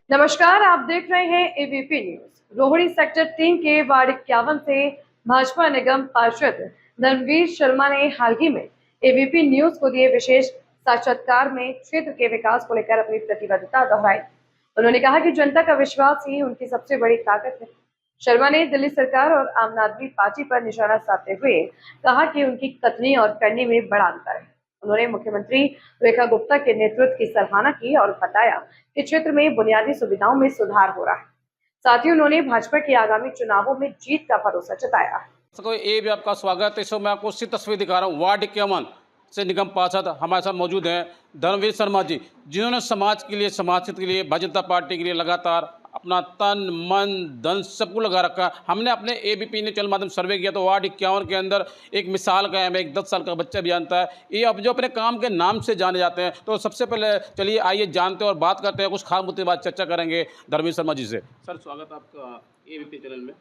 नमस्कार, आप देख रहे हैं एबीपी न्यूज। रोहिणी सेक्टर 3 के वार्ड 51 से भाजपा निगम पार्षद धर्मवीर शर्मा ने हाल ही में एबीपी न्यूज को दिए विशेष साक्षात्कार में क्षेत्र के विकास को लेकर अपनी प्रतिबद्धता दोहराई। उन्होंने कहा कि जनता का विश्वास ही उनकी सबसे बड़ी ताकत है। शर्मा ने दिल्ली सरकार और आम आदमी पार्टी पर निशाना साधते हुए कहा कि उनकी कथनी और करनी में बड़ा अंतर है। उन्होंने मुख्यमंत्री रेखा गुप्ता के नेतृत्व की सराहना की और बताया कि क्षेत्र में बुनियादी सुविधाओं में सुधार हो रहा है। साथ ही उन्होंने भाजपा के आगामी चुनावों में जीत का भरोसा जताया। ये भी आपका स्वागत है। इस समय मैं आपको उसकी तस्वीर दिखा रहा हूँ। वार्ड 51 से निगम पार्षद हमारे साथ मौजूद हैं धर्मवीर शर्मा जी, जिन्होंने समाज के लिए, समाज हित के लिए, भारतीय जनता पार्टी के लिए लगातार अपना तन मन धन सबको लगा रखा है। हमने अपने एबीपी ने चैनल माध्यम सर्वे किया तो वार्ड 51 के अंदर एक मिसाल कायम है। एक 10 साल का बच्चा भी जानता है, ये अब जो अपने काम के नाम से जाने जाते हैं। तो सबसे पहले चलिए आइए जानते हैं और बात करते हैं, कुछ खास मुद्दे बात चर्चा करेंगे धर्मवीर शर्मा जी से। सर, स्वागत आपका एबीपी चैनल में।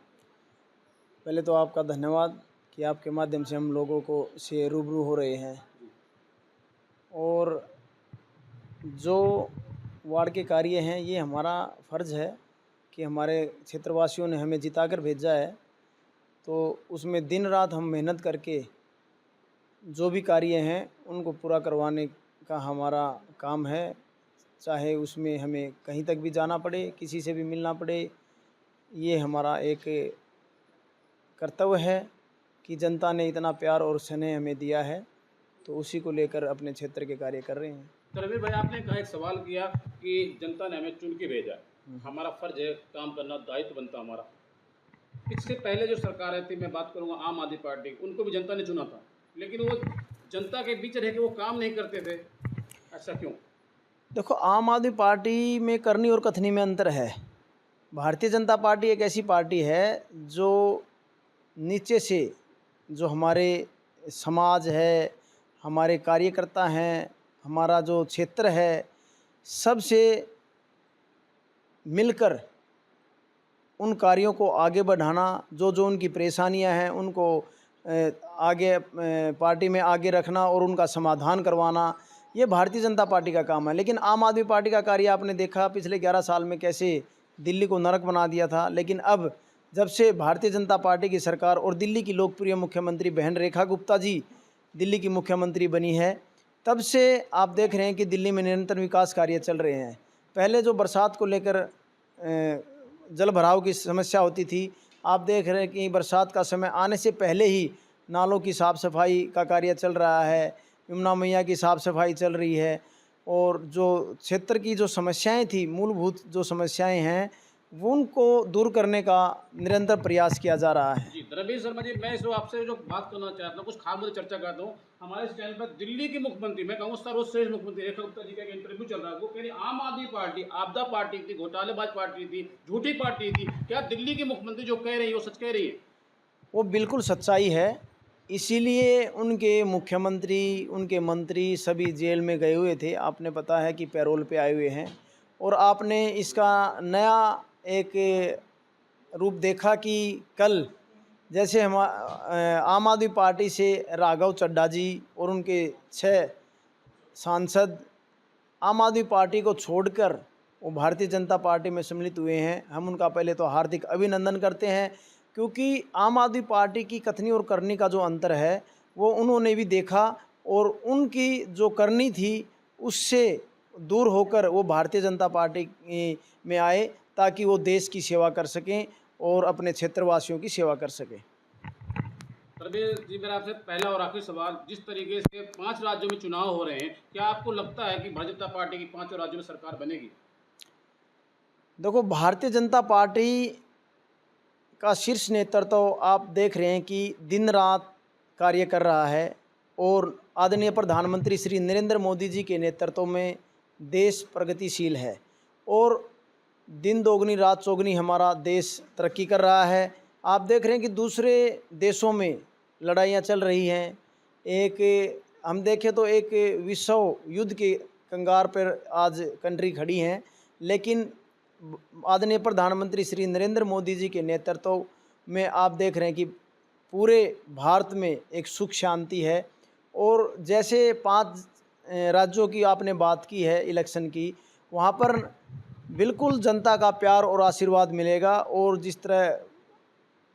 पहले तो आपका धन्यवाद कि आपके माध्यम से हम लोगों को से रूबरू हो रहे हैं। और जो वार्ड के कार्य हैं, ये हमारा फ़र्ज़ है कि हमारे क्षेत्रवासियों ने हमें जिताकर भेजा है, तो उसमें दिन रात हम मेहनत करके जो भी कार्य हैं उनको पूरा करवाने का हमारा काम है। चाहे उसमें हमें कहीं तक भी जाना पड़े, किसी से भी मिलना पड़े, ये हमारा एक कर्तव्य है कि जनता ने इतना प्यार और स्नेह हमें दिया है, तो उसी को लेकर अपने क्षेत्र के कार्य कर रहे हैं। धर्मवीर भाई, आपने कहा एक सवाल किया कि जनता ने हमें चुन के भेजा, हमारा फर्ज है काम करना, दायित्व बनता हमारा। इससे पहले जो सरकारें थी, मैं बात करूंगा आम आदमी पार्टी, उनको भी जनता ने चुना था, लेकिन वो जनता के बीच रह के वो काम नहीं करते थे। ऐसा क्यों? देखो, आम आदमी पार्टी में करनी और कथनी में अंतर है। भारतीय जनता पार्टी एक ऐसी पार्टी है जो नीचे से, जो हमारे समाज है, हमारे कार्यकर्ता हैं, हमारा जो क्षेत्र है, सबसे मिलकर उन कार्यों को आगे बढ़ाना, जो जो उनकी परेशानियां हैं उनको आगे पार्टी में आगे रखना और उनका समाधान करवाना, ये भारतीय जनता पार्टी का काम है। लेकिन आम आदमी पार्टी का कार्य आपने देखा पिछले 11 साल में कैसे दिल्ली को नरक बना दिया था। लेकिन अब जब से भारतीय जनता पार्टी की सरकार और दिल्ली की लोकप्रिय मुख्यमंत्री बहन रेखा गुप्ता जी दिल्ली की मुख्यमंत्री बनी है, तब से आप देख रहे हैं कि दिल्ली में निरंतर विकास कार्य चल रहे हैं। पहले जो बरसात को लेकर जल भराव की समस्या होती थी, आप देख रहे हैं कि बरसात का समय आने से पहले ही नालों की साफ़ सफाई का कार्य चल रहा है, यमुना मैया की साफ़ सफाई चल रही है। और जो क्षेत्र की जो समस्याएं थी, मूलभूत जो समस्याएं हैं, वो उनको दूर करने का निरंतर प्रयास किया जा रहा है। जी धर्मवीर शर्मा जी, मैं इस आपसे जो बात करना चाहता हूँ, कुछ खास मुद्दे चर्चा करता हूँ। हमारे इस चैनल पर दिल्ली की मुख्यमंत्री, मैं कहूँगा सर्वश्रेष्ठ मुख्यमंत्री रेखा गुप्ता जी का एक इंटरव्यू चल रहा है। वो कह रही आम आदमी पार्टी आपदा पार्टी थी, घोटालेबाज पार्टी थी, झूठी पार्टी थी। क्या दिल्ली की मुख्यमंत्री जो कह रही है वो सच कह रही है? वो बिल्कुल सच्चाई है। इसीलिए उनके मुख्यमंत्री, उनके मंत्री सभी जेल में गए हुए थे। आपने पता है कि पैरोल पे आए हुए हैं। और आपने इसका नया एक रूप देखा कि कल जैसे हम आम आदमी पार्टी से राघव चड्ढा जी और उनके 6 सांसद आम आदमी पार्टी को छोड़कर वो भारतीय जनता पार्टी में सम्मिलित हुए हैं। हम उनका पहले तो हार्दिक अभिनंदन करते हैं, क्योंकि आम आदमी पार्टी की कथनी और करनी का जो अंतर है वो उन्होंने भी देखा और उनकी जो करनी थी उससे दूर होकर वो भारतीय जनता पार्टी में आए, ताकि वो देश की सेवा कर सकें और अपने क्षेत्रवासियों की सेवा कर सकें। धर्मवीर जी, मेरा आपसे पहला और आखिरी सवाल, जिस तरीके से 5 राज्यों में चुनाव हो रहे हैं, क्या आपको लगता है कि भारतीय जनता पार्टी की 5 राज्यों में सरकार बनेगी? देखो, भारतीय जनता पार्टी का शीर्ष नेतृत्व आप देख रहे हैं कि दिन रात कार्य कर रहा है और आदरणीय प्रधानमंत्री श्री नरेंद्र मोदी जी के नेतृत्व में देश प्रगतिशील है और दिन दोगुनी रात चौगुनी हमारा देश तरक्की कर रहा है। आप देख रहे हैं कि दूसरे देशों में लड़ाइयाँ चल रही हैं। एक हम देखें तो एक विश्व युद्ध के कंगार पर आज कंट्री खड़ी हैं, लेकिन आदरणीय प्रधानमंत्री श्री नरेंद्र मोदी जी के नेतृत्व में आप देख रहे हैं कि पूरे भारत में एक सुख शांति है। और जैसे 5 राज्यों की आपने बात की है इलेक्शन की, वहाँ पर बिल्कुल जनता का प्यार और आशीर्वाद मिलेगा। और जिस तरह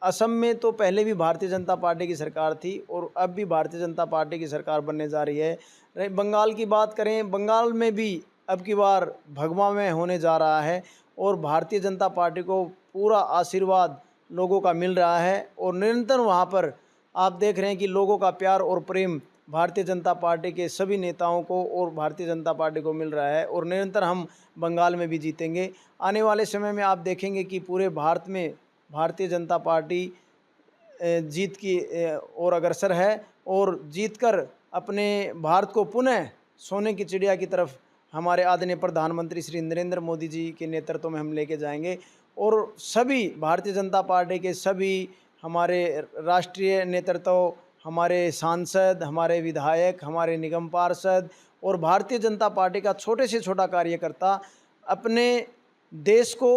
असम में तो पहले भी भारतीय जनता पार्टी की सरकार थी और अब भी भारतीय जनता पार्टी की सरकार बनने जा रही है। बंगाल की बात करें, बंगाल में भी अब की बार भगवा में होने जा रहा है और भारतीय जनता पार्टी को पूरा आशीर्वाद लोगों का मिल रहा है। और निरंतर वहाँ पर आप देख रहे हैं कि लोगों का प्यार और प्रेम भारतीय जनता पार्टी के सभी नेताओं को और भारतीय जनता पार्टी को मिल रहा है। और निरंतर हम बंगाल में भी जीतेंगे। आने वाले समय में आप देखेंगे कि पूरे भारत में भारतीय जनता पार्टी जीत की ओर अग्रसर है और जीतकर अपने भारत को पुनः सोने की चिड़िया की तरफ हमारे आदरणीय प्रधानमंत्री श्री नरेंद्र मोदी जी के नेतृत्व में हम लेके जाएंगे। और सभी भारतीय जनता पार्टी के सभी हमारे राष्ट्रीय नेतृत्व, हमारे सांसद, हमारे विधायक, हमारे निगम पार्षद और भारतीय जनता पार्टी का छोटे से छोटा कार्यकर्ता अपने देश को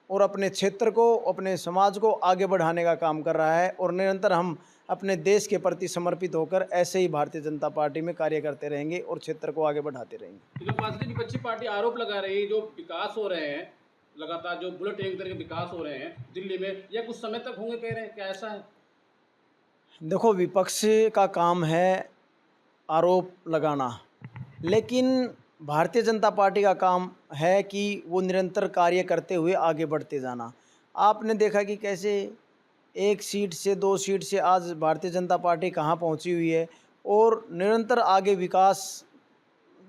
और अपने क्षेत्र को, अपने समाज को आगे बढ़ाने का काम कर रहा है। और निरंतर हम अपने देश के प्रति समर्पित होकर ऐसे ही भारतीय जनता पार्टी में कार्य करते रहेंगे और क्षेत्र को आगे बढ़ाते रहेंगे। जो पार्टी विपक्षी पार्टी आरोप लगा रही है, जो विकास हो रहे हैं लगातार, जो बुलेट ट्रेन के विकास हो रहे हैं दिल्ली में, यह कुछ समय तक होंगे कह रहे हैं, क्या ऐसा है? देखो, विपक्ष का काम है आरोप लगाना, लेकिन भारतीय जनता पार्टी का काम है कि वो निरंतर कार्य करते हुए आगे बढ़ते जाना। आपने देखा कि कैसे 1 सीट से 2 सीट से आज भारतीय जनता पार्टी कहाँ पहुँची हुई है और निरंतर आगे विकास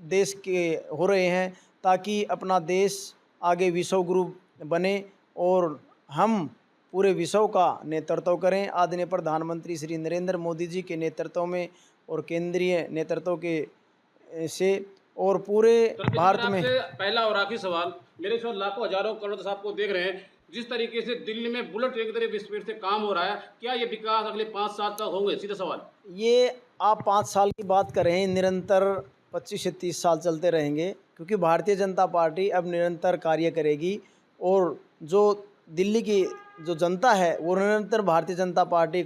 देश के हो रहे हैं ताकि अपना देश आगे विश्व गुरु बने और हम पूरे विश्व का नेतृत्व करें। आदरणीय प्रधानमंत्री श्री नरेंद्र मोदी जी के नेतृत्व में और केंद्रीय नेतृत्व के से और पूरे भारत में। पहला और आखिरी सवाल, मेरे से लाखों हजारों करोड़ आपको देख रहे हैं, जिस तरीके से दिल्ली में बुलेट ट्रेन की तरह स्पीड से काम हो रहा है, क्या ये विकास अगले 5 साल तक होंगे? सीधा सवाल। ये आप 5 साल की बात कर रहे हैं, निरंतर 25 से 30 साल चलते रहेंगे, क्योंकि भारतीय जनता पार्टी अब निरंतर कार्य करेगी और जो दिल्ली की जो जनता है वो निरंतर भारतीय जनता पार्टी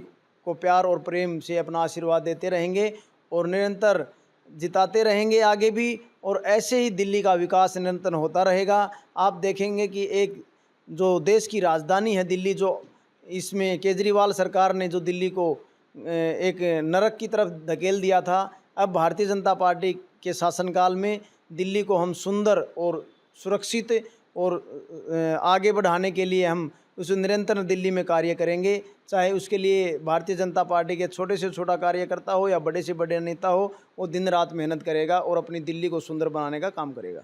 को प्यार और प्रेम से अपना आशीर्वाद देते रहेंगे और निरंतर जिताते रहेंगे आगे भी। और ऐसे ही दिल्ली का विकास निरंतर होता रहेगा। आप देखेंगे कि एक जो देश की राजधानी है दिल्ली, जो इसमें केजरीवाल सरकार ने जो दिल्ली को एक नरक की तरफ धकेल दिया था, अब भारतीय जनता पार्टी के शासनकाल में दिल्ली को हम सुंदर और सुरक्षित और आगे बढ़ाने के लिए हम उस निरंतर दिल्ली में कार्य करेंगे। चाहे उसके लिए भारतीय जनता पार्टी के छोटे से छोटा कार्यकर्ता हो या बड़े से बड़े नेता हो, वो दिन रात मेहनत करेगा और अपनी दिल्ली को सुंदर बनाने का काम करेगा।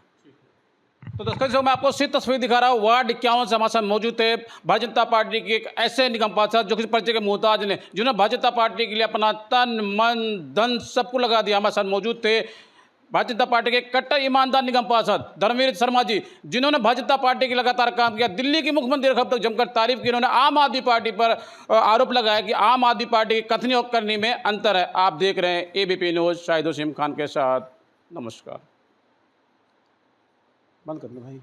तो दर्शकों, मैं आपको सीधी तस्वीर दिखा रहा हूँ। वार्ड 51 से हमारे साथ मौजूद थे भारतीय जनता पार्टी के एक ऐसे निगम पार्षद जो किसी परिचय के मोहताज ने, जिन्होंने भारतीय जनता पार्टी के लिए अपना तन मन धन सबको लगा दिया। हमारे साथ मौजूद थे भारतीय जनता पार्टी के कट्टर ईमानदार निगम पार्षद धर्मवीर शर्मा जी, जिन्होंने भारतीय जनता पार्टी के लगातार काम किया। दिल्ली की मुख्यमंत्री तक जमकर तारीफ की। उन्होंने आम आदमी पार्टी पर आरोप लगाया कि आम आदमी पार्टी की कथनी और करनी में अंतर है। आप देख रहे हैं एबीपी न्यूज़, शाहिद वसीम खान के साथ। नमस्कार। बंद कर दो भाई।